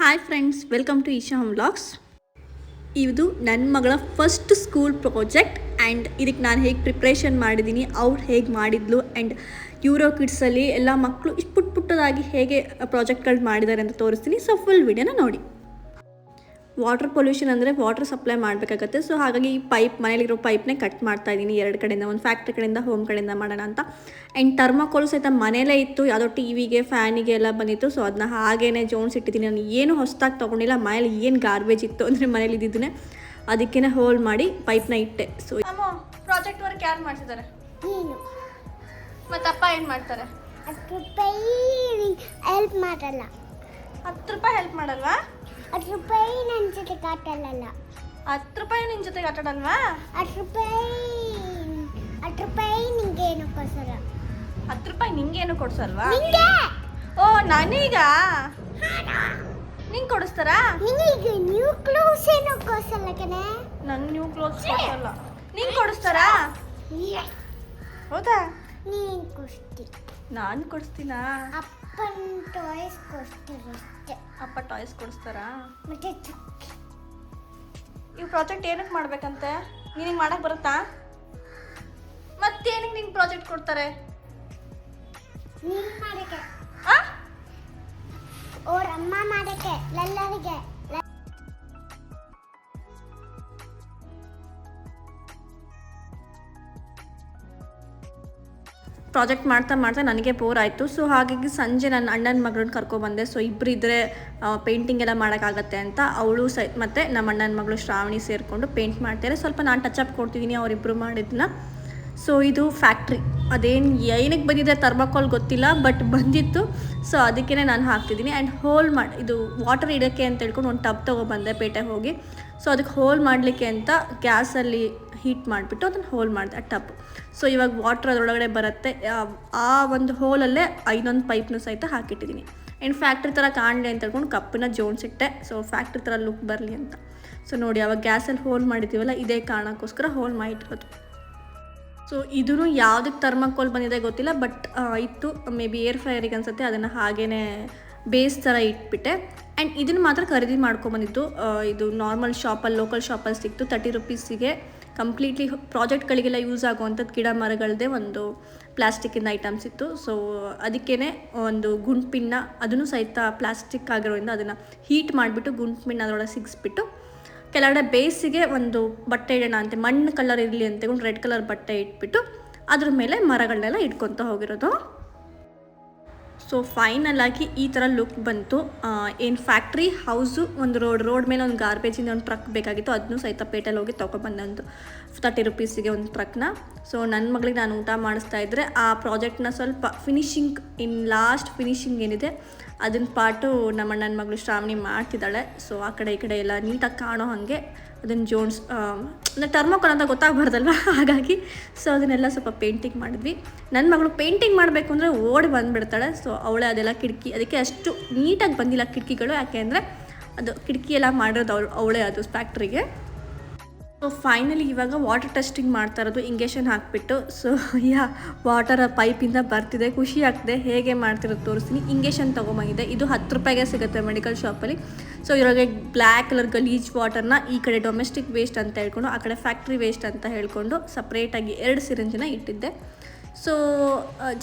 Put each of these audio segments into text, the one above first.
Hi friends, welcome to Isha home vlogs. ಇದು ನನ್ನ ಮಗಳ ಫಸ್ಟ್ ಸ್ಕೂಲ್ ಪ್ರಾಜೆಕ್ಟ್ ಆ್ಯಂಡ್ ಇದಕ್ಕೆ ನಾನು ಹೇಗೆ ಪ್ರಿಪ್ರೇಷನ್ ಮಾಡಿದ್ದೀನಿ, ಅವ್ರು ಹೇಗೆ ಮಾಡಿದ್ಲು ಆ್ಯಂಡ್ ಯೂರೋ ಕಿಡ್ಸಲ್ಲಿ ಎಲ್ಲ ಮಕ್ಕಳು ಇಷ್ಟು ಪುಟ್ಟದಾಗಿ ಹೇಗೆ ಪ್ರಾಜೆಕ್ಟ್ಗಳು ಮಾಡಿದ್ದಾರೆ ಅಂತ ತೋರಿಸ್ತೀನಿ. ಸೊ ಫುಲ್ ವಿಡಿಯೋನ ನೋಡಿ. ವಾಟರ್ ಪೊಲ್ಯೂಷನ್ ಅಂದರೆ ವಾಟರ್ ಸಪ್ಲೈ ಮಾಡಬೇಕಾಗತ್ತೆ. ಸೊ ಹಾಗಾಗಿ ಈ ಮನೇಲಿರೋ ಪೈಪ್ನೇ ಕಟ್ ಮಾಡ್ತಾ ಇದ್ದೀನಿ ಎರಡು ಕಡೆಯಿಂದ, ಒಂದು ಫ್ಯಾಕ್ಟ್ರಿ ಕಡೆಯಿಂದ ಹೋಮ್ ಕಡೆಯಿಂದ ಮಾಡೋಣ ಅಂತ. ಆ್ಯಂಡ್ ಟರ್ಮಾಕೋಲ್ ಸಹಿತ ಮನೇಲೇ ಇತ್ತು, ಯಾವುದೋ ಟಿವಿಗೆ ಫ್ಯಾನಿಗೆ ಎಲ್ಲ ಬಂದಿತ್ತು. ಸೊ ಅದನ್ನ ಹಾಗೇ ಜೋಡಿಸಿಟ್ಟಿದ್ದೀನಿ. ನಾನು ಏನು ಹೊಸದಾಗಿ ತೊಗೊಂಡಿಲ್ಲ. ಮನೇಲಿ ಏನು ಗಾರ್ಬೇಜ್ ಇತ್ತು ಅಂದರೆ ಮನೇಲಿ ಇದ್ದಿದ್ದನ್ನೇ ಅದಕ್ಕೇ ಹೋಲ್ ಮಾಡಿ ಪೈಪ್ನ ಇಟ್ಟೆ. ಸೊ ಪ್ರಾಜೆಕ್ಟ್ ವರ್ಕ್ ಯಾರು ಮಾಡ್ತಿದ್ದಾರೆ? ಮತ್ತು ಅಪ್ಪ ಏನು ಮಾಡ್ತಾರೆ? 10 ರೂಪಾಯಿ ಹೆಲ್ಪ್ ಮಾಡಲ್ಲ. 10 ರೂಪಾಯಿ ಹೆಲ್ಪ್ ಮಾಡಲ್ವಾ? 10 ರೂಪಾಯಿ ನನ್ನ ಜೊತೆ ಆಟಾಡಲ್ಲ. 10 ರೂಪಾಯಿ ನಿನ್ನ ಜೊತೆಗೆ ಆಟಾಡಲ್ವಾ? 10 ರೂಪಾಯಿ ನಿಂಗೆ ಏನು ಕೊಡ್ಸಲ್ಲ. 10 ರೂಪಾಯಿ ನಿಂಗೇನು ಕೊಡ್ಸಲ್ವಾ? ನಿಂಗೆ ಓ ನನೀಗ ನಿಂಗೆ ಕೊಡಿಸ್ತಾರಾ? ನಿಂಗೆ ನ್ಯೂ ಕ್ಲೋತ್ಸ್ ಏನು ಕೊಡ್ಸಲ್ಲ ಕಣೆ. ನಂಗೆ ನ್ಯೂ ಕ್ಲೋತ್ಸ್ ಕೊಡ್ಸಲ್ಲ. ನಿಂಗೆ ಕೊಡಿಸ್ತಾರಾ? ಹೌದಾ? ನೀನು ಕೊಡ್ತಿ. ನಾನು ಕೊಡಿಸ್ತೀನಾ? ಅಪ್ಪನ ಟಾಯ್ಸ್ ಕೊಡ್ತಾರೆ ಅಷ್ಟೇ. ಅಪ್ಪ ಟಾಯ್ಸ್ ಕೊಡಿಸ್ತಾರಾ? ಮತ್ತೆ ಈ ಪ್ರಾಜೆಕ್ಟ್ ಏನಕ್ಕೆ ಮಾಡ್ಬೇಕಂತೆ? ನಿನಗೆ ಮಾಡಕ್ಕೆ ಬರುತ್ತಾ? ಮತ್ತೇನಕ್ಕೆ ನಿಂಗೆ ಪ್ರಾಜೆಕ್ಟ್ ಕೊಡ್ತಾರೆ? ನೀನು ಮಾಡಕ್ಕೆ, ಆ ಅವ್ರ ಅಮ್ಮ ಮಾಡಕ್ಕೆ, ಎಲ್ಲರಿಗೆ. ಪ್ರಾಜೆಕ್ಟ್ ಮಾಡ್ತಾ ನನಗೆ ಬೋರ್ ಆಯಿತು. ಸೊ ಹಾಗಾಗಿ ಸಂಜೆ ನನ್ನ ಅಣ್ಣನ ಮಗಳನ್ನ ಕರ್ಕೊಬಂದೆ. ಸೊ ಇಬ್ಬರು ಇದ್ದರೆ ಪೇಂಟಿಂಗ್ ಎಲ್ಲ ಮಾಡೋಕ್ಕಾಗತ್ತೆ ಅಂತ ಅವಳು ಮತ್ತು ನಮ್ಮ ಅಣ್ಣನ ಮಗಳು ಶ್ರಾವಣಿ ಸೇರಿಕೊಂಡು ಪೇಂಟ್ ಮಾಡ್ತಾರೆ. ಸ್ವಲ್ಪ ನಾನು ಟಚಪ್ ಕೊಡ್ತಿದ್ದೀನಿ ಅವರಿಬ್ಬರು ಮಾಡಿದ್ದನ್ನ. ಸೊ ಇದು ಫ್ಯಾಕ್ಟ್ರಿ, ಅದೇನು ಏನಕ್ಕೆ ಬಂದಿದೆ ಥರ್ಮಾಕೋಲ್ ಗೊತ್ತಿಲ್ಲ, ಬಟ್ ಬಂದಿತ್ತು. ಸೊ ಅದಕ್ಕೇ ನಾನು ಹಾಕ್ತಿದ್ದೀನಿ. ಆ್ಯಂಡ್ ಹೋಲ್ ಮಾಡಿ ಇದು ವಾಟರ್ ಇಡೋಕ್ಕೆ ಅಂತ ಹೇಳ್ಕೊಂಡು ಒಂದು ಟಬ್ ತೊಗೊಬಂದೆ ಪೇಟೆಗೆ ಹೋಗಿ. ಸೊ ಅದಕ್ಕೆ ಹೋಲ್ ಮಾಡಲಿಕ್ಕೆ ಅಂತ ಗ್ಯಾಸಲ್ಲಿ ಹೀಟ್ ಮಾಡಿಬಿಟ್ಟು ಅದನ್ನು ಹೋಲ್ ಮಾಡಿದೆ ಆ ಟಬ್. ಸೊ ಇವಾಗ ವಾಟ್ರ್ ಅದರೊಳಗಡೆ ಬರುತ್ತೆ. ಆ ಒಂದು ಹೋಲಲ್ಲೇ ಇನ್ನೊಂದು ಪೈಪ್ನು ಸಹಿತ ಹಾಕಿಟ್ಟಿದ್ದೀನಿ. ಆ್ಯಂಡ್ ಫ್ಯಾಕ್ಟ್ರಿ ಥರ ಕಾಣಲಿ ಅಂತ ಹೇಳ್ಕೊಂಡು ಕಪ್ಪನ್ನ ಜೋಡಿಸಿಟ್ಟೆ. ಸೊ ಫ್ಯಾಕ್ಟ್ರಿ ಥರ ಲುಕ್ ಬರಲಿ ಅಂತ. ಸೊ ನೋಡಿ, ಅವಾಗ ಗ್ಯಾಸಲ್ಲಿ ಹೋಲ್ ಮಾಡಿದ್ದೀವಲ್ಲ, ಇದೇ ಕಾರಣಕ್ಕೋಸ್ಕರ ಹೋಲ್ ಮಾಡಿಟ್ಟಿರೋದು. ಸೊ ಇದೂ ಯಾವುದಕ್ಕೆ ಥರ್ಮಾಕೋಲ್ ಬಂದಿದೆ ಗೊತ್ತಿಲ್ಲ, ಬಟ್ ಇತ್ತು. ಮೇ ಬಿ ಏರ್ ಫ್ರೈಯರಿಗೆ ಅನಿಸುತ್ತೆ. ಅದನ್ನು ಹಾಗೇ ಬೇಸ್ ಥರ ಇಟ್ಬಿಟ್ಟೆ. ಆ್ಯಂಡ್ ಇದನ್ನು ಮಾತ್ರ ಖರೀದಿ ಮಾಡ್ಕೊಂಬಂದಿದ್ದು. ಇದು ನಾರ್ಮಲ್ ಶಾಪಲ್ಲಿ, ಲೋಕಲ್ ಶಾಪಲ್ಲಿ ಸಿಕ್ತು 30 ರುಪೀಸಿಗೆ. ಕಂಪ್ಲೀಟ್ಲಿ ಪ್ರಾಜೆಕ್ಟ್ಗಳಿಗೆಲ್ಲ ಯೂಸ್ ಆಗುವಂಥದ್ದು ಗಿಡ ಮರಗಳದ್ದೇ ಒಂದು ಪ್ಲಾಸ್ಟಿಕ್ಕಿಂದ ಐಟಮ್ಸ್ ಇತ್ತು. ಸೊ ಅದಕ್ಕೇ ಒಂದು ಗುಂಡ್ಪಿನ್ನ, ಅದನ್ನು ಸಹಿತ ಪ್ಲಾಸ್ಟಿಕ್ ಆಗಿರೋದ್ರಿಂದ ಅದನ್ನು ಹೀಟ್ ಮಾಡಿಬಿಟ್ಟು ಗುಂಡ್ಪಿನ್ನ ಅದರೊಳಗೆ ಸಿಗಿಸ್ಬಿಟ್ಟು ಕೆಳಗಡೆ ಬೇಸಿಗೆ ಒಂದು ಬಟ್ಟೆ ಇಡೋಣ ಅಂತ, ಮಣ್ಣು ಕಲರ್ ಇರಲಿ ಅಂತ ರೆಡ್ ಕಲರ್ ಬಟ್ಟೆ ಇಟ್ಬಿಟ್ಟು ಅದ್ರ ಮೇಲೆ ಮರಗಳನ್ನೆಲ್ಲ ಇಟ್ಕೊತ ಹೋಗಿರೋದು. ಸೊ ಫೈನಲ್ ಆಗಿ ಈ ಥರ ಲುಕ್ ಬಂತು. ಏನು ಫ್ಯಾಕ್ಟ್ರಿ ಹೌಸು, ಒಂದು ರೋಡ್ ಮೇಲೆ ಒಂದು ಗಾರ್ಬೇಜಿಂದ ಒಂದು ಟ್ರಕ್ ಬೇಕಾಗಿತ್ತು. ಅದನ್ನು ಸಹಿತ ಪೇಟೆಲ್ಲಿ ಹೋಗಿ ತೊಗೊಬಂದಂತು 30 ರುಪೀಸಿಗೆ ಒಂದು ಟ್ರಕ್ನ. ಸೊ ನನ್ನ ಮಗಳಿಗೆ ನಾನು ಊಟ ಮಾಡಿಸ್ತಾ ಇದ್ದರೆ ಆ ಪ್ರಾಜೆಕ್ಟ್ನ ಸ್ವಲ್ಪ ಫಿನಿಶಿಂಗ್, ಲಾಸ್ಟ್ ಫಿನಿಶಿಂಗ್ ಏನಿದೆ ಅದನ್ನ ಪಾಟು ನಮ್ಮ ನನ್ನ ಮಗಳು ಶ್ರಾವಣಿ ಮಾಡ್ತಿದ್ದಾಳೆ. ಸೊ ಆ ಕಡೆ ಈ ಕಡೆ ಎಲ್ಲ ನೀಟಾಗಿ ಕಾಣೋ ಹಾಗೆ ಅದನ್ನು ಅಂದರೆ ಟರ್ಮಾಕೋಲ್ ಅಂತ ಗೊತ್ತಾಗಬಾರ್ದಲ್ವ, ಹಾಗಾಗಿ ಸೊ ಅದನ್ನೆಲ್ಲ ಸ್ವಲ್ಪ ಪೇಂಟಿಂಗ್ ಮಾಡಿದ್ವಿ. ನನ್ನ ಮಗಳು ಪೇಂಟಿಂಗ್ ಮಾಡಬೇಕು ಅಂದರೆ ಓಡಿ ಬಂದುಬಿಡ್ತಾಳೆ. ಸೊ ಅವಳೇ ಅದೆಲ್ಲ ಕಿಟಕಿ, ಅದಕ್ಕೆ ಅಷ್ಟು ನೀಟಾಗಿ ಬಂದಿಲ್ಲ ಕಿಟಕಿಗಳು, ಯಾಕೆ ಅಂದರೆ ಅದು ಕಿಟಕಿ ಎಲ್ಲ ಮಾಡಿರೋದು ಅವಳೇ ಅದು ಫ್ಯಾಕ್ಟ್ರಿಗೆ. ಸೊ ಫೈನಲಿ ಇವಾಗ ವಾಟರ್ ಟೆಸ್ಟಿಂಗ್ ಮಾಡ್ತಾ ಇರೋದು, ಇಂಗೇಷನ್ ಹಾಕಿಬಿಟ್ಟು. ಸೊ ವಾಟರ್ ಪೈಪಿಂದ ಬರ್ತಿದೆ, ಖುಷಿ ಆಗ್ತಿದೆ. ಹೇಗೆ ಮಾಡ್ತಿರೋದು ತೋರಿಸ್ತೀನಿ. ಇಂಗೇಷನ್ ತೊಗೊಂಬಂದಿದೆ. ಇದು 10 ರೂಪಾಯಿಗೆ ಸಿಗುತ್ತೆ ಮೆಡಿಕಲ್ ಶಾಪಲ್ಲಿ. ಸೊ ಇದರೊಳಗೆ ಬ್ಲ್ಯಾಕ್ ಕಲರ್ ಗಲೀಜ್ ವಾಟರ್ನ ಈ ಕಡೆ ಡೊಮೆಸ್ಟಿಕ್ ವೇಸ್ಟ್ ಅಂತ ಹೇಳ್ಕೊಂಡು, ಆ ಕಡೆ ಫ್ಯಾಕ್ಟ್ರಿ ವೇಸ್ಟ್ ಅಂತ ಹೇಳ್ಕೊಂಡು ಸಪ್ರೇಟಾಗಿ 2 ಸಿರಿಂಜನ್ನ ಇಟ್ಟಿದ್ದೆ. ಸೊ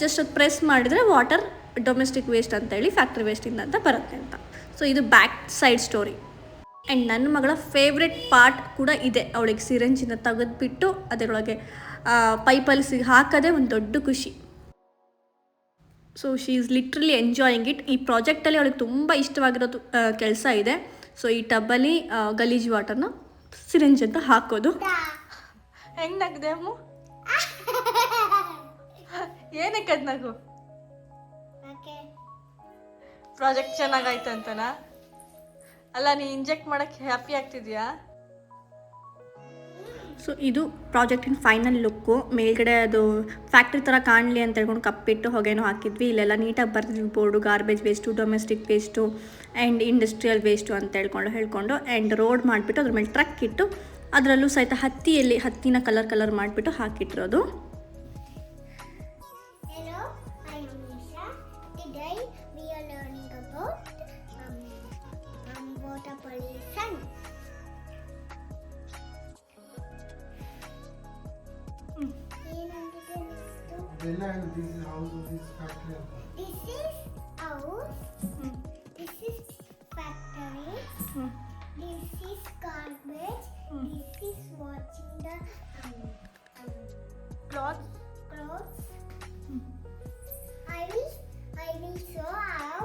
ಜಸ್ಟ್ ಅದು ಪ್ರೆಸ್ ಮಾಡಿದರೆ ವಾಟರ್ ಡೊಮೆಸ್ಟಿಕ್ ವೇಸ್ಟ್ ಅಂತ ಹೇಳಿ ಫ್ಯಾಕ್ಟ್ರಿ ವೇಸ್ಟಿಂದ ಅಂತ ಬರುತ್ತೆ ಅಂತ. ಸೊ ಇದು ಬ್ಯಾಕ್ ಸೈಡ್ ಸ್ಟೋರಿ. ಆ್ಯಂಡ್ ನನ್ನ ಮಗಳ ಫೇವ್ರೆಟ್ ಪಾರ್ಟ್ ಕೂಡ ಇದೆ. ಅವಳಿಗೆ ಸಿರಿಂಜಿನ ತೆಗೆದುಬಿಟ್ಟು ಅದರೊಳಗೆ ಪೈಪಲ್ಲಿ ಹಾಕೋದೇ ಒಂದು ದೊಡ್ಡ ಖುಷಿ. So she is literally enjoying it. ಈ ಪ್ರಾಜೆಕ್ಟಲ್ಲಿ ಅವಳಿಗೆ ತುಂಬ ಇಷ್ಟವಾಗಿರೋದು ಕೆಲಸ ಇದೆ. ಸೊ ಈ ಟಬ್ಬಲ್ಲಿ ಗಲೀಜ್ ವಾಟರ್ನ ಸಿರಿಂಜ್ ಅಂತ ಹಾಕೋದು. ಹೆಂಗೆ ನಗಿದೆ ಅಮ್ಮ? ಏನಕ್ಕೆ ಅದು ನಗು? ಪ್ರಾಜೆಕ್ಟ್ ಚೆನ್ನಾಗಾಯ್ತು ಅಂತನಾ? ಅಲ್ಲ, ನೀ ಇಂಜೆಕ್ಟ್ ಮಾಡೋಕ್ಕೆ ಹ್ಯಾಪಿ ಆಗ್ತಿದ್ಯಾ? ಸೊ ಇದು ಪ್ರಾಜೆಕ್ಟಿನ ಫೈನಲ್ ಲುಕ್ಕು. ಮೇಲ್ಗಡೆ ಅದು ಫ್ಯಾಕ್ಟ್ರಿ ಥರ ಕಾಣಲಿ ಅಂತ ಹೇಳ್ಕೊಂಡು ಕಪ್ಪಿಟ್ಟು ಹೊಗೆನೂ ಹಾಕಿದ್ವಿ. ಇಲ್ಲೆಲ್ಲ ನೀಟಾಗಿ ಬರ್ತಿದ್ವಿ board, garbage waste, domestic waste and industrial waste ಅಂತ ಹೇಳ್ಕೊಂಡು ಆ್ಯಂಡ್ ರೋಡ್ ಮಾಡಿಬಿಟ್ಟು ಅದ್ರ ಮೇಲೆ ಟ್ರಕ್ ಇಟ್ಟು ಅದರಲ್ಲೂ ಸಹಿತ ಹತ್ತಿನ ಕಲರ್ ಮಾಡಿಬಿಟ್ಟು ಹಾಕಿಟ್ಟಿರೋದು. Today we are learning about This is house of this factory. This is house. This is factory. This is garbage. This is watching the cloth clothes. I will show how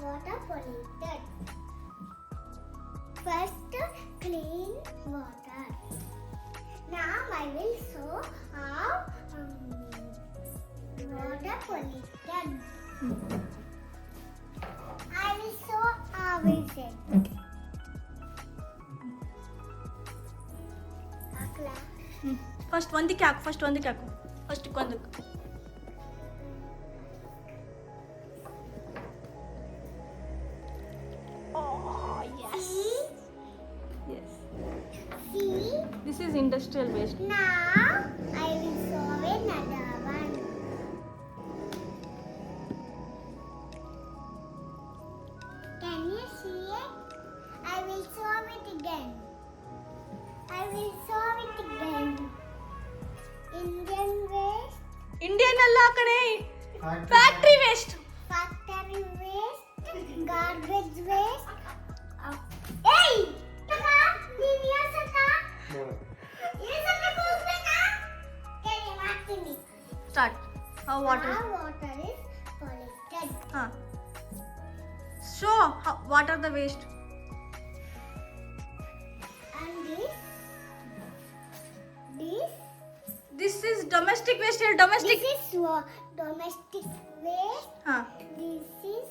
water polluted. First, clean water. Now I will show how water polluted. I will show how is it. Akla. First ಒಂದಕ್ಕೆ ಹಾಕು ಫಸ್ಟಿಗೆ ಒಂದಕ್ಕೆ See. This is industrial waste. Now I will show another one. Can you see it? I will show it again. I will show it again. Indian waste, Indian ಅಲ್ಲ ಆ ಕಡೆ, Factory. Factory waste. factory waste, garbage waste. Hey! Taka, ನೀನ್ ಯಾಸಕ್ಕ? No. ಯಾಸಕ್ಕ ಕೂಗ್ಬೇಕಾ? ಕೇಳಿ ಮಾಡ್ತೀನಿ. Start. Water. Now water is polluted. ಹಾಂ. Show what are the waste. And this this is domestic waste. ಹೇಳಿ domestic. is domestic waste. ಹಾಂ. This is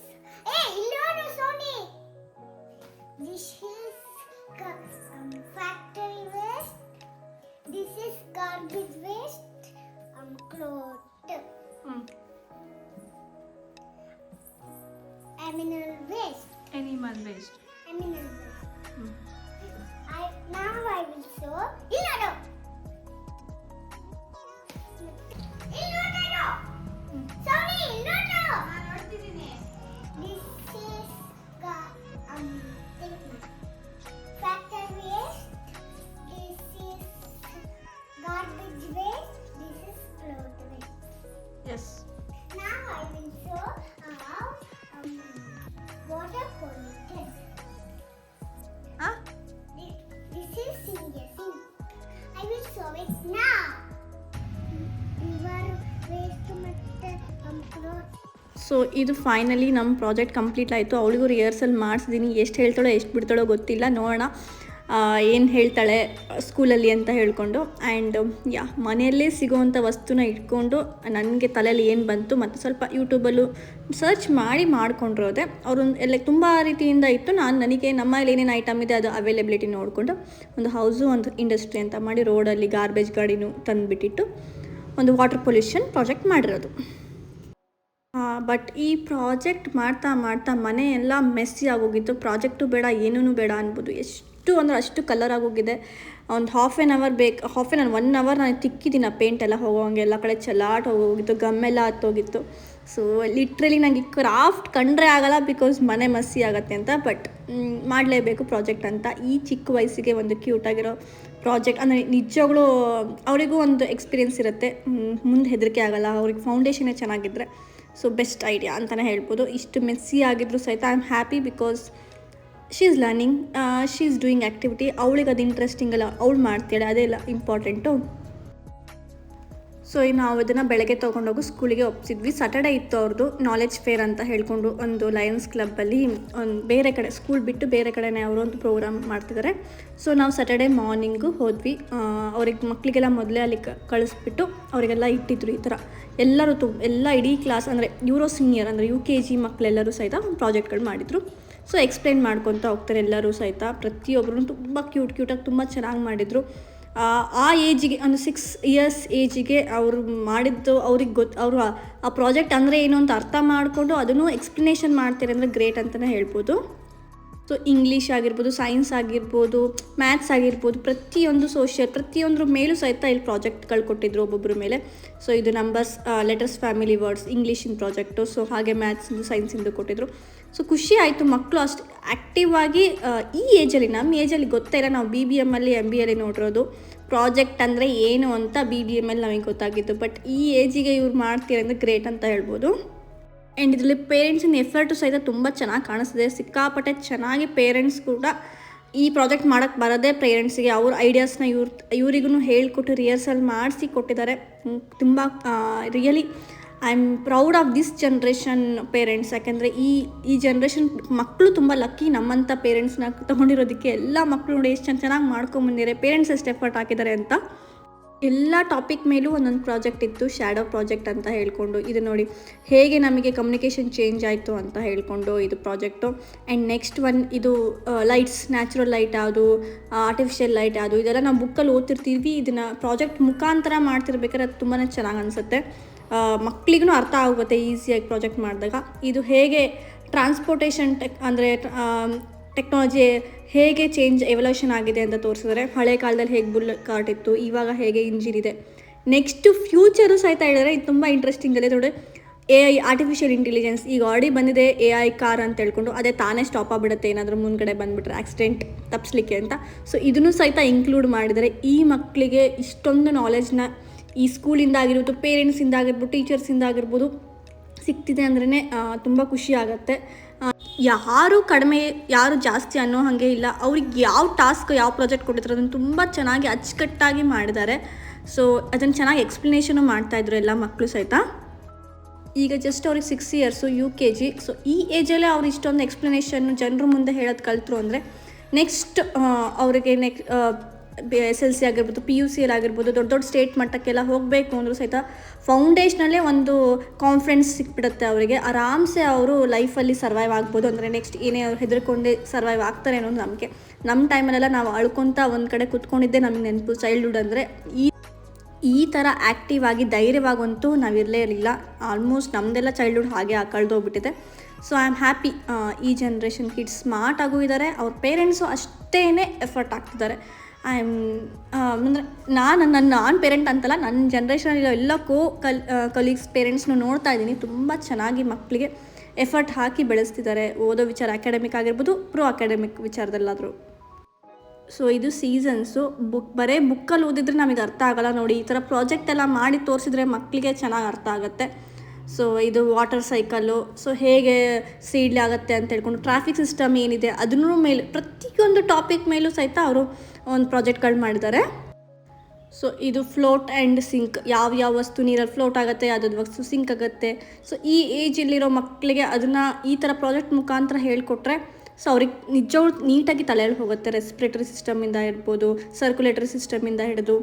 hey illodu Sony. This is factory waste. This is garbage waste. Cloth. Animal waste. Animal waste. Animal waste. Now I will show illodu. Illodu. Sony illodu. ನಾನು ನೋಡ್ತಿದ್ದೀನಿ. This is factory waste. This is garbage waste. This is cloth waste. Yes. Now I will show how water polluted. ಹಾಂ. This is serious thing. I will show it now. River waste ಮತ್ತೆ cloth. So ಇದು finally ನಮ್ಮ project complete ಆಯಿತು. ಅವಳಿಗೂ rehearsal ಮಾಡಿಸಿದ್ದೀನಿ. ಎಷ್ಟು ಹೇಳ್ತಾಳೋ ಎಷ್ಟು ಬಿಡ್ತಾಳೋ ಗೊತ್ತಿಲ್ಲ, ನೋಡೋಣ ಏನು ಹೇಳ್ತಾಳೆ ಸ್ಕೂಲಲ್ಲಿ ಅಂತ ಹೇಳ್ಕೊಂಡು. ಆ್ಯಂಡ್ ಮನೆಯಲ್ಲೇ ಸಿಗೋವಂಥ ವಸ್ತುನ ಇಟ್ಕೊಂಡು ನನಗೆ ತಲೆಯಲ್ಲಿ ಏನು ಬಂತು ಮತ್ತು ಸ್ವಲ್ಪ ಯೂಟ್ಯೂಬಲ್ಲೂ ಸರ್ಚ್ ಮಾಡಿ ಮಾಡ್ಕೊಂಡಿರೋದೆ. ಅವರು ಎಲ್ಲ ತುಂಬ ರೀತಿಯಿಂದ ಇತ್ತು. ನನಗೆ ನಮ್ಮಲ್ಲಿ ಏನೇನು ಐಟಮ್ ಇದೆ ಅದು ಅವೈಲೇಬಿಲಿಟಿ ನೋಡಿಕೊಂಡು ಒಂದು ಹೌಸು ಒಂದು ಇಂಡಸ್ಟ್ರಿ ಅಂತ ಮಾಡಿ ರೋಡಲ್ಲಿ ಗಾರ್ಬೇಜ್ ಗಾಡಿನೂ ತಂದುಬಿಟ್ಟಿಟ್ಟು ಒಂದು ವಾಟರ್ ಪೊಲ್ಯೂಷನ್ ಪ್ರಾಜೆಕ್ಟ್ ಮಾಡಿರೋದು. ಬಟ್ ಈ ಪ್ರಾಜೆಕ್ಟ್ ಮಾಡ್ತಾ ಮನೆ ಎಲ್ಲ ಮೆಸ್ಸಿ ಆಗೋಗಿತ್ತು. ಪ್ರಾಜೆಕ್ಟು ಬೇಡ ಏನೂ ಬೇಡ ಅನ್ಬೋದು. ಎಷ್ಟು ಅಂದರೆ ಅಷ್ಟು ಕಲರ್ ಆಗೋಗಿದೆ. ಒಂದು ಹಾಫ್ ಆ್ಯನ್ ಅವರ್ 1 ಅವರ್ ನಾನು ತಿಕ್ಕಿದ್ದೀನಿ. ಪೇಂಟ್ ಎಲ್ಲ ಹೋಗೋಂಗೆ ಎಲ್ಲ ಕಡೆ ಚಲಾಟ್ ಹೋಗೋಗಿತ್ತು, ಗಮ್ಮೆಲ್ಲ ಹತ್ತೋಗಿತ್ತು. ಸೊ ಲಿಟ್ರಲಿ ನನಗೆ ಕ್ರಾಫ್ಟ್ ಕಂಡ್ರೆ ಆಗಲ್ಲ, ಬಿಕಾಸ್ ಮನೆ ಮಸ್ಸಿ ಆಗುತ್ತೆ ಅಂತ. ಬಟ್ ಮಾಡಲೇಬೇಕು ಪ್ರಾಜೆಕ್ಟ್ ಅಂತ. ಈ ಚಿಕ್ಕ ವಯಸ್ಸಿಗೆ ಒಂದು ಕ್ಯೂಟಾಗಿರೋ ಪ್ರಾಜೆಕ್ಟ್ ಅಂದರೆ ನಿಜವಾಗ್ಲೂ ಅವರಿಗೂ ಒಂದು ಎಕ್ಸ್ಪೀರಿಯೆನ್ಸ್ ಇರುತ್ತೆ. ಮುಂದೆ ಹೆದರಿಕೆ ಆಗಲ್ಲ, ಅವ್ರಿಗೆ ಫೌಂಡೇಶನೇ ಚೆನ್ನಾಗಿದ್ದರೆ. ಸೊ ಬೆಸ್ಟ್ ಐಡಿಯಾ ಅಂತಲೇ ಹೇಳ್ಬೋದು. ಇಷ್ಟು ಮೆಸ್ಸಿ ಆಗಿದ್ರು ಸಹಿತ I am happy, because she is learning, she is doing activity. ಅವಳಿಗೆ ಅದು ಇಂಟ್ರೆಸ್ಟಿಂಗ್ ಅಲ್ಲ, ಅವಳು ಮಾಡ್ತಾಳೆ, ಅದೇ ಇಲ್ಲ ಇಂಪಾರ್ಟೆಂಟು. ಸೊ ನಾವು ಇದನ್ನು ಬೆಳಗ್ಗೆ ತೊಗೊಂಡೋಗಿ ಸ್ಕೂಲಿಗೆ ಒಪ್ಪಿಸಿದ್ವಿ. ಸ್ಯಾಟರ್ಡೇ ಇತ್ತು ಅವ್ರದ್ದು ನಾಲೆಜ್ ಫೇರ್ ಅಂತ ಹೇಳ್ಕೊಂಡು ಒಂದು ಲಯನ್ಸ್ ಕ್ಲಬ್ಬಲ್ಲಿ ಒಂದು ಬೇರೆ ಕಡೆ ಸ್ಕೂಲ್ ಬಿಟ್ಟು ಬೇರೆ ಕಡೆನೇ ಅವರು ಒಂದು ಪ್ರೋಗ್ರಾಮ್ ಮಾಡ್ತಿದ್ದಾರೆ. ಸೊ ನಾವು ಸ್ಯಾಟರ್ಡೇ ಮಾರ್ನಿಂಗು ಹೋದ್ವಿ. ಅವ್ರಿಗೆ ಮಕ್ಕಳಿಗೆಲ್ಲ ಮೊದಲೇ ಅಲ್ಲಿ ಕಳಿಸ್ಬಿಟ್ಟು ಅವರಿಗೆಲ್ಲ ಇಟ್ಟಿದ್ರು ಈ ಥರ ಎಲ್ಲರೂ ಎಲ್ಲ ಇಡೀ ಕ್ಲಾಸ್ ಅಂದರೆ ಯೂರೋ ಸೀನಿಯರ್ ಅಂದರೆ UKG ಮಕ್ಕಳೆಲ್ಲರೂ ಸಹಿತ ಒಂದು ಪ್ರಾಜೆಕ್ಟ್ಗಳು ಮಾಡಿದರು. ಸೊ ಎಕ್ಸ್ಪ್ಲೈನ್ ಮಾಡ್ಕೊತಾ ಹೋಗ್ತಾರೆ ಎಲ್ಲರೂ ಸಹಿತ. ಪ್ರತಿಯೊಬ್ಬರು ತುಂಬ ಕ್ಯೂಟಾಗಿ ತುಂಬ ಚೆನ್ನಾಗಿ ಮಾಡಿದರು. ಆ ಏಜಿಗೆ ಒಂದು 6 ಇಯರ್ಸ್ ಏಜಿಗೆ ಅವರು ಮಾಡಿದ್ದು ಅವ್ರಿಗೆ ಅವರು ಆ ಪ್ರಾಜೆಕ್ಟ್ ಅಂದರೆ ಏನು ಅಂತ ಅರ್ಥ ಮಾಡಿಕೊಂಡು ಅದನ್ನು ಎಕ್ಸ್ಪ್ಲನೇಷನ್ ಮಾಡ್ತಾರೆ ಅಂದರೆ ಗ್ರೇಟ್ ಅಂತಲೇ ಹೇಳ್ಬೋದು. ಸೊ ಇಂಗ್ಲೀಷ್ ಆಗಿರ್ಬೋದು, ಸೈನ್ಸ್ ಆಗಿರ್ಬೋದು, ಮ್ಯಾಥ್ಸ್ ಆಗಿರ್ಬೋದು, ಪ್ರತಿಯೊಂದು ಸೋಷಿಯಲ್ ಪ್ರತಿಯೊಂದ್ರ ಮೇಲೂ ಸಹಿತ ಇಲ್ಲಿ ಪ್ರಾಜೆಕ್ಟ್ಗಳು ಕೊಟ್ಟಿದ್ರು ಒಬ್ಬೊಬ್ಬರ ಮೇಲೆ. ಸೊ ಇದು ನಂಬರ್ಸ್, ಲೆಟರ್ಸ್, ಫ್ಯಾಮಿಲಿ ವರ್ಡ್ಸ್, ಇಂಗ್ಲೀಷಿನ ಪ್ರಾಜೆಕ್ಟು. ಸೊ ಹಾಗೆ ಮ್ಯಾಥ್ಸಿಂದು, ಸೈನ್ಸಿಂದು ಕೊಟ್ಟಿದ್ರು. ಸೊ ಖುಷಿ ಆಯಿತು. ಮಕ್ಕಳು ಅಷ್ಟು ಆ್ಯಕ್ಟಿವ್ ಆಗಿ ಈ ಏಜಲ್ಲಿ, ನಮ್ಮ ಏಜಲ್ಲಿ ಗೊತ್ತೇ ಇಲ್ಲ, ನಾವು BBM ಅಲ್ಲಿ MBA ಅಲ್ಲಿ ನೋಡಿರೋದು. ಪ್ರಾಜೆಕ್ಟ್ ಅಂದರೆ ಏನು ಅಂತ BBA ಮೇಲೆ ನಮಗೆ ಗೊತ್ತಾಗಿತ್ತು. ಬಟ್ ಈ ಏಜಿಗೆ ಇವ್ರು ಮಾಡ್ತೀರ ಅಂದರೆ ಗ್ರೇಟ್ ಅಂತ ಹೇಳ್ಬೋದು. ಆ್ಯಂಡ್ ಇದರಲ್ಲಿ ಪೇರೆಂಟ್ಸಿನ ಎಫರ್ಟು ಸಹಿತ ತುಂಬ ಚೆನ್ನಾಗಿ ಕಾಣಿಸ್ತಿದೆ. ಸಿಕ್ಕಾಪಟ್ಟೆ ಚೆನ್ನಾಗಿ ಪೇರೆಂಟ್ಸ್ ಕೂಡ ಈ ಪ್ರಾಜೆಕ್ಟ್ ಮಾಡೋಕ್ಕೆ ಬರೋದೇ ಪೇರೆಂಟ್ಸಿಗೆ ಅವ್ರ ಐಡಿಯಾಸ್ನ ಇವರಿಗೂ ಹೇಳ್ಕೊಟ್ಟು ರಿಹರ್ಸಲ್ ಮಾಡಿಸಿ ಕೊಟ್ಟಿದ್ದಾರೆ. ತುಂಬ really I am proud of this generation parents. ಯಾಕೆಂದರೆ ಈ ಜನ್ರೇಷನ್ ಮಕ್ಕಳು ತುಂಬ ಲಕ್ಕಿ ನಮ್ಮಂಥ ಪೇರೆಂಟ್ಸ್ನ ತೊಗೊಂಡಿರೋದಕ್ಕೆ. ಎಲ್ಲ ಮಕ್ಕಳು ನೋಡಿ ಎಷ್ಟು ಚೆನ್ನಾಗಿ ಮಾಡ್ಕೊಂಬಂದಿದ್ದಾರೆ, ಪೇರೆಂಟ್ಸ್ ಎಷ್ಟು ಎಫರ್ಟ್ ಹಾಕಿದ್ದಾರೆ ಅಂತ. ಎಲ್ಲ ಟಾಪಿಕ್ ಮೇಲೂ ಒಂದೊಂದು ಪ್ರಾಜೆಕ್ಟ್ ಇತ್ತು, ಶ್ಯಾಡೋ ಪ್ರಾಜೆಕ್ಟ್ ಅಂತ ಹೇಳ್ಕೊಂಡು. ಇದು ನೋಡಿ ಹೇಗೆ ನಮಗೆ ಕಮ್ಯುನಿಕೇಷನ್ ಚೇಂಜ್ ಆಯಿತು ಅಂತ ಹೇಳ್ಕೊಂಡು ಇದು ಪ್ರಾಜೆಕ್ಟು. ಆ್ಯಂಡ್ ನೆಕ್ಸ್ಟ್ ಒನ್ ಇದು ಲೈಟ್ಸ್, ನ್ಯಾಚುರಲ್ ಲೈಟ್ ಯಾವುದು, ಆರ್ಟಿಫಿಷಿಯಲ್ ಲೈಟ್ ಯಾವುದು, ಇದೆಲ್ಲ ನಾವು ಬುಕ್ಕಲ್ಲಿ ಓದ್ತಿರ್ತೀವಿ. ಇದನ್ನು ಪ್ರಾಜೆಕ್ಟ್ ಮುಖಾಂತರ ಮಾಡ್ತಿರ್ಬೇಕಾದ್ರೆ ಅದು ತುಂಬಾ ಚೆನ್ನಾಗಿ ಅನಿಸುತ್ತೆ. ಮಕ್ಕಳಿಗೂ ಅರ್ಥ ಆಗುತ್ತೆ ಈಸಿಯಾಗಿ ಪ್ರಾಜೆಕ್ಟ್ ಮಾಡಿದಾಗ. ಇದು ಹೇಗೆ ಟ್ರಾನ್ಸ್ಪೋರ್ಟೇಷನ್ ಟೆಕ್ನಾಲಜಿ ಹೇಗೆ ಎವಲ್ಯೂಷನ್ ಆಗಿದೆ ಅಂತ ತೋರಿಸಿದರೆ, ಹಳೆ ಕಾಲದಲ್ಲಿ ಹೇಗೆ ಬುಲ್ಲೆಟ್ ಕಾರ್ಟ್ ಇತ್ತು, ಇವಾಗ ಹೇಗೆ ಇಂಜಿನ್ ಇದೆ. ನೆಕ್ಸ್ಟು ಫ್ಯೂಚರು ಸಹಿತ ಹೇಳಿದರೆ ಇದು ತುಂಬ ಇಂಟ್ರೆಸ್ಟಿಂಗ್ ಇದೆ ನೋಡಿ. AI ಆರ್ಟಿಫಿಷಿಯಲ್ ಇಂಟೆಲಿಜೆನ್ಸ್ ಈಗ ಆಲ್ರೆಡಿ ಬಂದಿದೆ, AI ಕಾರ್ ಅಂತ ಹೇಳ್ಕೊಂಡು. ಅದೇ ತಾನೇ ಸ್ಟಾಪ್ ಆಗಿಬಿಡುತ್ತೆ ಏನಾದರೂ ಮುಂದ್ಗಡೆ ಬಂದುಬಿಟ್ರೆ ಆಕ್ಸಿಡೆಂಟ್ ತಪ್ಪಿಸ್ಲಿಕ್ಕೆ ಅಂತ. ಸೊ ಇದನ್ನು ಸಹಿತ ಇನ್ಕ್ಲೂಡ್ ಮಾಡಿದರೆ ಈ ಮಕ್ಕಳಿಗೆ ಇಷ್ಟೊಂದು ನಾಲೆಜ್ನ ಈ ಸ್ಕೂಲಿಂದ ಆಗಿರ್ಬೋದು, ಪೇರೆಂಟ್ಸಿಂದ ಆಗಿರ್ಬೋದು, ಟೀಚರ್ಸಿಂದ ಆಗಿರ್ಬೋದು ಸಿಗ್ತಿದೆ ಅಂದ್ರೇ ತುಂಬ ಖುಷಿ ಆಗುತ್ತೆ. ಯಾರು ಕಡಿಮೆ ಯಾರು ಜಾಸ್ತಿ ಅನ್ನೋ ಹಾಗೆ ಇಲ್ಲ. ಅವ್ರಿಗೆ ಯಾವ ಟಾಸ್ಕ್ ಯಾವ ಪ್ರಾಜೆಕ್ಟ್ ಕೊಟ್ಟಿದ್ರು ಅದನ್ನು ತುಂಬ ಚೆನ್ನಾಗಿ ಅಚ್ಚುಕಟ್ಟಾಗಿ ಮಾಡಿದ್ದಾರೆ. ಸೊ ಅದನ್ನು ಚೆನ್ನಾಗಿ ಎಕ್ಸ್ಪ್ಲನೇಷನು ಮಾಡ್ತಾಯಿದ್ರು ಎಲ್ಲ ಮಕ್ಕಳು ಸಹಿತ. ಈಗ ಜಸ್ಟ್ ಅವ್ರಿಗೆ 6 ಇಯರ್ಸು, UKG. ಸೊ ಈ ಏಜಲ್ಲೇ ಅವ್ರು ಇಷ್ಟೊಂದು ಎಕ್ಸ್ಪ್ಲನೇಷನ್ನು ಜನರ ಮುಂದೆ ಹೇಳೋದು ಕಲ್ತರು ಅಂದರೆ ನೆಕ್ಸ್ಟ್ ಅವರಿಗೆ SLC ಆಗಿರ್ಬೋದು, PUCಯಲ್ಲಿ ಆಗಿರ್ಬೋದು, ದೊಡ್ಡ ದೊಡ್ಡ ಸ್ಟೇಟ್ ಮಟ್ಟಕ್ಕೆಲ್ಲ ಹೋಗಬೇಕು ಅಂದರೂ ಸಹಿತ ಫೌಂಡೇಶ್ನಲ್ಲೇ ಒಂದು ಕಾನ್ಫಿಡೆನ್ಸ್ ಸಿಕ್ಬಿಡುತ್ತೆ ಅವರಿಗೆ. ಆರಾಮ್ಸೆ ಅವರು ಲೈಫಲ್ಲಿ ಸರ್ವೈವ್ ಆಗ್ಬೋದು. ಅಂದರೆ ನೆಕ್ಸ್ಟ್ ಏನೇ ಅವ್ರು ಹೆದರ್ಕೊಂಡೇ ಸರ್ವೈವ್ ಆಗ್ತಾರೆ ಅನ್ನೋದು ನಂಬಿಕೆ. ನಮ್ಮ ಟೈಮಲ್ಲೆಲ್ಲ ನಾವು ಅಳ್ಕೊತ ಒಂದು ಕಡೆ ಕೂತ್ಕೊಂಡಿದ್ದೆ ನಮಗೆ ನೆನಪು. ಚೈಲ್ಡ್ಹುಡ್ ಅಂದರೆ ಈ ಥರ ಆ್ಯಕ್ಟಿವ್ ಆಗಿ ಧೈರ್ಯವಾಗಂತೂ ನಾವಿರಲೇ ಇರಲಿಲ್ಲ. ಆಲ್ಮೋಸ್ಟ್ ನಮ್ಮದೆಲ್ಲ ಚೈಲ್ಡ್ಹುಡ್ ಹಾಗೆ ಕಳೆದೋಗ್ಬಿಟ್ಟಿದೆ. ಸೊ ಐ ಆಮ್ ಹ್ಯಾಪಿ ಈ ಜನ್ರೇಷನ್ ಕಿಡ್ಸ್ ಸ್ಮಾರ್ಟ್ ಆಗೂ ಇದ್ದಾರೆ, ಅವ್ರ ಪೇರೆಂಟ್ಸು ಅಷ್ಟೇ ಎಫರ್ಟ್ ಆಗ್ತಿದ್ದಾರೆ. ಐ ಆಮ್ ಅಂದರೆ ನಾನು ಪೇರೆಂಟ್ ಅಂತಲ್ಲ, ನನ್ನ ಜನ್ರೇಷನಲ್ಲಿರೋ ಎಲ್ಲ ಕಲೀಗ್ಸ್ ಪೇರೆಂಟ್ಸ್ನು ನೋಡ್ತಾ ಇದ್ದೀನಿ. ತುಂಬ ಚೆನ್ನಾಗಿ ಮಕ್ಕಳಿಗೆ ಎಫರ್ಟ್ ಹಾಕಿ ಬೆಳೆಸ್ತಿದ್ದಾರೆ. ಓದೋ ವಿಚಾರ ಅಕಾಡೆಮಿಕ್ ಆಗಿರ್ಬೋದು, ಅಕಾಡೆಮಿಕ್ ವಿಚಾರದಲ್ಲಾದರೂ. ಸೊ ಇದು ಸೀಸನ್ಸು. ಬರೀ ಬುಕ್ಕಲ್ಲಿ ಓದಿದ್ರೆ ನಮಗೆ ಅರ್ಥ ಆಗೋಲ್ಲ ನೋಡಿ. ಈ ಥರ ಪ್ರಾಜೆಕ್ಟ್ ಎಲ್ಲ ಮಾಡಿ ತೋರಿಸಿದ್ರೆ ಮಕ್ಕಳಿಗೆ ಚೆನ್ನಾಗಿ ಅರ್ಥ ಆಗುತ್ತೆ. ಸೊ ಇದು ವಾಟರ್ ಸೈಕಲ್ಲು, ಸೊ ಹೇಗೆ ಸೀಡ್ಲಿ ಆಗುತ್ತೆ ಅಂತ ಹೇಳ್ಕೊಂಡು, ಟ್ರಾಫಿಕ್ ಸಿಸ್ಟಮ್ ಏನಿದೆ ಅದನ್ನೂ ಮೇಲೆ ಪ್ರತಿಯೊಂದು ಟಾಪಿಕ್ ಮೇಲೂ ಸಹಿತ ಅವರು ಒಂದು ಪ್ರಾಜೆಕ್ಟ್ಗಳು ಮಾಡಿದ್ದಾರೆ. ಸೊ ಇದು ಫ್ಲೋಟ್ ಆ್ಯಂಡ್ ಸಿಂಕ್, ಯಾವ ವಸ್ತು ನೀರಲ್ಲಿ ಫ್ಲೋಟ್ ಆಗುತ್ತೆ, ಯಾವುದಾದ್ರು ವಸ್ತು ಸಿಂಕ್ ಆಗುತ್ತೆ. ಸೊ ಈ ಏಜಲ್ಲಿರೋ ಮಕ್ಕಳಿಗೆ ಅದನ್ನು ಈ ಥರ ಪ್ರಾಜೆಕ್ಟ್ ಮುಖಾಂತರ ಹೇಳಿಕೊಟ್ರೆ ಸೊ ಅವ್ರಿಗೆ ನಿಜವಾಗ್ಲೂ ನೀಟಾಗಿ ತಲೆಯಲ್ಲಿ ಹೋಗುತ್ತೆ. ರೆಸ್ಪಿರೇಟರಿ ಸಿಸ್ಟಮಿಂದ ಇರ್ಬೋದು, ಸರ್ಕ್ಯುಲೇಟರಿ ಸಿಸ್ಟಮಿಂದ ಹಿಡಿದು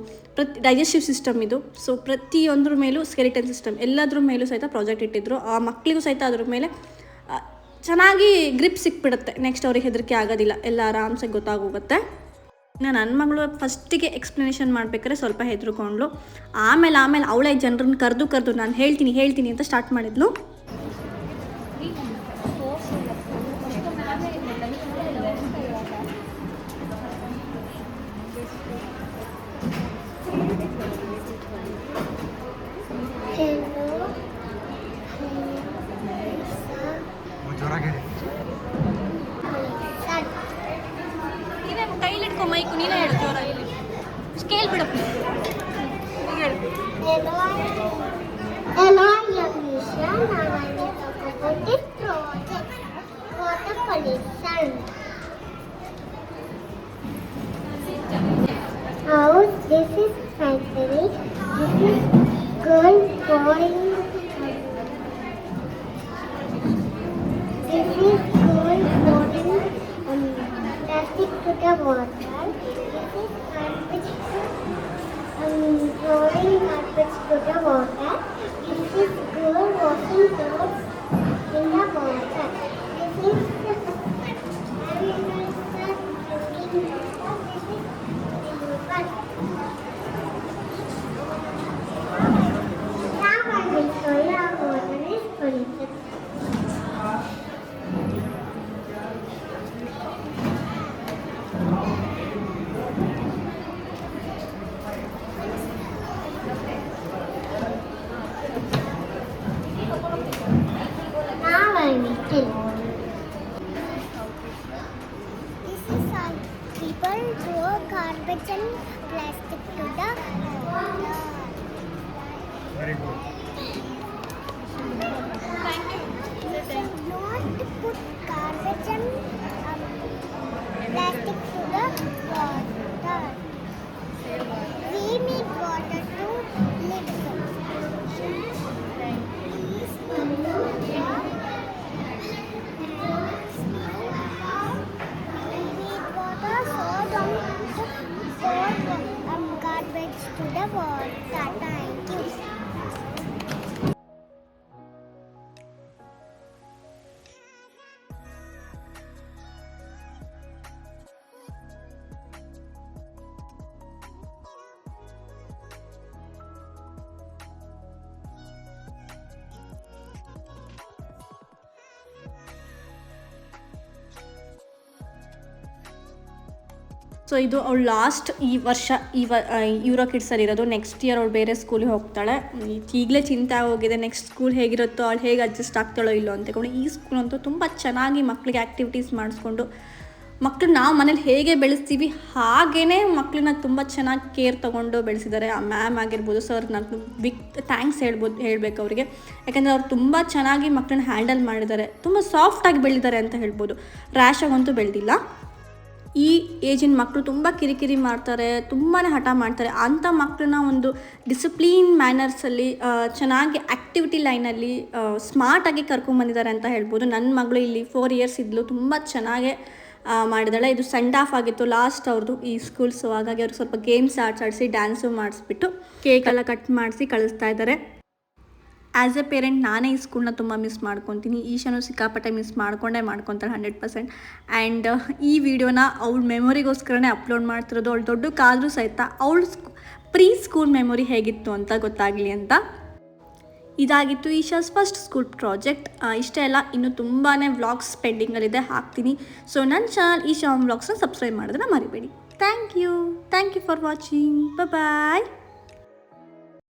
ಡೈಜೆಸ್ಟಿವ್ ಸಿಸ್ಟಮ್ ಇದು. ಸೊ ಪ್ರತಿಯೊಂದ್ರ ಮೇಲೂ ಸ್ಕೆಲಿಟನ್ ಸಿಸ್ಟಮ್ ಎಲ್ಲದ್ರ ಮೇಲೂ ಸಹಿತ ಪ್ರಾಜೆಕ್ಟ್ ಇಟ್ಟಿದ್ರು. ಆ ಮಕ್ಕಳಿಗೂ ಸಹಿತ ಅದ್ರ ಮೇಲೆ ಚೆನ್ನಾಗಿ ಗ್ರಿಪ್ ಸಿಕ್ಬಿಡುತ್ತೆ. ನೆಕ್ಸ್ಟ್ ಅವ್ರಿಗೆ ಹೆದರಿಕೆ ಆಗೋದಿಲ್ಲ, ಎಲ್ಲ ಆರಾಮ್ಸೆ ಗೊತ್ತಾಗೋಗುತ್ತೆ. ನನ್ನ ಮಗಳು ಫಸ್ಟಿಗೆ ಎಕ್ಸ್ಪ್ಲನೇಷನ್ ಮಾಡಬೇಕಾದ್ರೆ ಸ್ವಲ್ಪ ಹೆದರ್ಕೊಂಡ್ಳು. ಆಮೇಲೆ ಅವಳೇ ಜನರನ್ನ ಕರೆದು ನಾನು ಹೇಳ್ತೀನಿ ಅಂತ ಸ್ಟಾರ್ಟ್ ಮಾಡಿದ್ಲು. ಕೈಲಿಟ್ಕೊ ಮೈಕು, ನೀನೇ ಹೇಳು ಜೋರಾಗಿ. ಕೇಳ್ಬಿಡಪ್ಪ. Hello, young Nisha. Now I will talk about this project. Water pollution. House. This is factory. This is girl pouring. This is girl pouring plastic to the water. This is garbage. Pouring garbage to the water. This is girl washing clothes in the water. This is now I will garbage and plastic to the water. Very good. You should not put garbage and plastic to the water. We need water to live. Please put the we need water, so don't pour garbage to the water. Thank you. So ಇದು ಅವಳು last ಈ ವರ್ಷ euro ಕಿಡ್ಸಲ್ಲಿ ಇರೋದು. Next year ಅವಳು ಬೇರೆ ಸ್ಕೂಲಿಗೆ ಹೋಗ್ತಾಳೆ. ಈಗಲೇ ಚಿಂತೆ ಆಗೋಗಿದೆ ನೆಕ್ಸ್ಟ್ ಸ್ಕೂಲ್ ಹೇಗಿರುತ್ತೋ, ಅವಳು ಹೇಗೆ ಅಡ್ಜಸ್ಟ್ ಆಗ್ತಾಳೋ ಇಲ್ಲೋ ಅಂತಕೊಂಡು. ಈ ಸ್ಕೂಲ್ ಅಂತೂ ತುಂಬ ಚೆನ್ನಾಗಿ ಮಕ್ಕಳಿಗೆ ಆ್ಯಕ್ಟಿವಿಟೀಸ್ ಮಾಡಿಸ್ಕೊಂಡು, ಮಕ್ಕಳು ನಾವು ಮನೇಲಿ ಹೇಗೆ ಬೆಳೆಸ್ತೀವಿ ಹಾಗೇ ಮಕ್ಕಳನ್ನ ತುಂಬ ಚೆನ್ನಾಗಿ ಕೇರ್ ತೊಗೊಂಡು ಬೆಳೆಸಿದ್ದಾರೆ. ಆ ಮ್ಯಾಮ್ ಆಗಿರ್ಬೋದು, ಸರ್, ನಾನು ಬಿಗ್ ಥ್ಯಾಂಕ್ಸ್ ಹೇಳಬೇಕು ಅವರಿಗೆ. ಯಾಕೆಂದರೆ ಅವ್ರು ತುಂಬ ಚೆನ್ನಾಗಿ ಮಕ್ಕಳನ್ನ ಹ್ಯಾಂಡಲ್ ಮಾಡಿದ್ದಾರೆ. ತುಂಬ ಸಾಫ್ಟಾಗಿ ಬೆಳೆದಿದ್ದಾರೆ ಅಂತ ಹೇಳ್ಬೋದು. ರ್ಯಾಶಾಗಂತೂ ಬೆಳೆದಿಲ್ಲ. ಈ ಏಜಿನ ಮಕ್ಕಳು ತುಂಬ ಕಿರಿಕಿರಿ ಮಾಡ್ತಾರೆ, ತುಂಬಾ ಹಠ ಮಾಡ್ತಾರೆ. ಅಂಥ ಮಕ್ಕಳನ್ನ ಒಂದು ಡಿಸಿಪ್ಲೀನ್ ಮ್ಯಾನರ್ಸಲ್ಲಿ ಚೆನ್ನಾಗಿ ಆ್ಯಕ್ಟಿವಿಟಿ ಲೈನಲ್ಲಿ ಸ್ಮಾರ್ಟಾಗಿ ಕರ್ಕೊಂಬಂದಿದ್ದಾರೆ ಅಂತ ಹೇಳ್ಬೋದು. ನನ್ನ ಮಗಳು ಇಲ್ಲಿ 4 ಇಯರ್ಸ್ ಇದ್ಲು, ತುಂಬ ಚೆನ್ನಾಗೇ ಮಾಡಿದಾಳೆ. ಇದು ಸೆಂಡ್ ಆಫ್ ಆಗಿತ್ತು ಲಾಸ್ಟ್ ಅವ್ರದ್ದು ಈ ಸ್ಕೂಲ್. ಸೊ ಹಾಗಾಗಿ ಅವ್ರಿಗೆ ಸ್ವಲ್ಪ ಗೇಮ್ಸ್ ಆಡಿಸಿ ಡ್ಯಾನ್ಸು ಮಾಡಿಸ್ಬಿಟ್ಟು ಕೇಕೆಲ್ಲ ಕಟ್ ಮಾಡಿಸಿ ಕಳಿಸ್ತಾ ಇದ್ದಾರೆ. ಆ್ಯಸ್ ಎ ಪೇರೆಂಟ್ ನಾನೇ ಈ ಸ್ಕೂಲ್ನ ತುಂಬ ಮಿಸ್ ಮಾಡ್ಕೊತೀನಿ. ಈಶಾನು ಸಿಕ್ಕಾಪಟ್ಟೆ ಮಿಸ್ ಮಾಡ್ಕೊಂತಾಳೆ 100%. ಆ್ಯಂಡ್ ಈ ವಿಡಿಯೋನ ಅವಳ ಮೆಮೊರಿಗೋಸ್ಕರನೇ ಅಪ್ಲೋಡ್ ಮಾಡ್ತಿರೋದು. ಅವಳು ದೊಡ್ಡಕ್ಕಾದರೂ ಸಹಿತ ಅವಳು ಪ್ರೀ ಸ್ಕೂಲ್ ಮೆಮೊರಿ ಹೇಗಿತ್ತು ಅಂತ ಗೊತ್ತಾಗಲಿ ಅಂತ. ಇದಾಗಿತ್ತು ಈಶಾಸ್ ಫಸ್ಟ್ ಸ್ಕೂಲ್ ಪ್ರಾಜೆಕ್ಟ್. ಇಷ್ಟೇ ಅಲ್ಲ, ಇನ್ನೂ ತುಂಬಾ ವ್ಲಾಗ್ಸ್ ಪೆಂಡಿಂಗಲ್ಲಿದೆ, ಹಾಕ್ತೀನಿ. ಸೊ ನನ್ನ ಚಾನಲ್ ಈಶಾ ವ್ಲಾಗ್ಸ್ನ ಸಬ್ಸ್ಕ್ರೈಬ್ ಮಾಡೋದನ್ನ ಮರಿಬೇಡಿ. Thank you for watching. Bye.